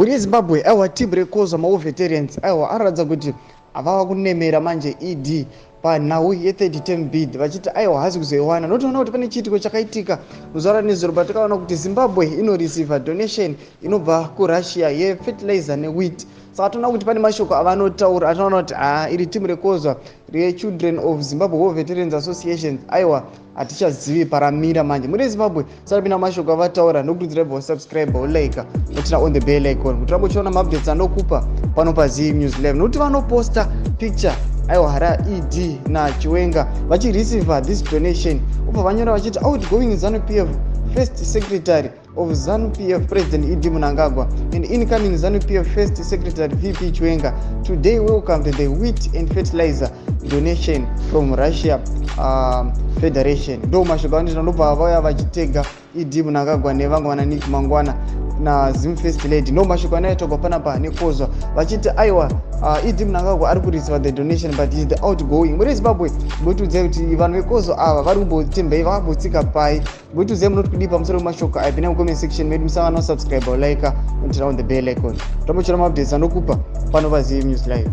muri Zimbabwe aiwa team rekozwa maveterans aiwa aradza kuti avava kunemera manje ED panhau ye30 term bid vachiti aiwa haasi kuzoiwana. Notoona kuti pane chiitiko chakaitika muzuva nezuro patakaona kuti Zimbabwe inoreceiva donation inobva kuRussia yefertilizer newheat. Saka toona kuti pane mashoko avanotaura ataona kuti iri team rekozwa rechildren of Zimbabwe Veterans Association aiwa hatichazivi paramira manje muri Zimbabwe. Saka pina mashoko avataura nokurudzira subscribe like notina on the bell icon kuti rambochiona maupdates anokupa pano paZim News 11 nokuti vanoposta picture aiwa hara ED naChiwenga vachireceiva this donation ubva vanyora vachiti outgoing ZANU-PF First Secretary of ZANU-PF President ED Mnangagwa and incoming ZANU-PF First Secretary VP Chiwenga today welcomed the wheat and fertilizer donation from Russia Federation. Ndo mashoko andita ndobva vauya vachitega ED Mnangagwa nevamwe vananiki mangwana na Zim First Lady. No mashoko anaitogwa panapa nekozwa vachiti aiwa ED Mnangagwa ari kureceiva the donation but is the outgoing. Muri Zimbabwe ngotiudze kuti vanhu vekozwa ava vari kumbotembei vakabotsika pai. Ngotiudze munoti kudii pamusoro pemashoko aya pina mucomment section medu musava no subscribe like and turn on the bell icon. Tamuchira maupdates anokupa pano paZim News Live.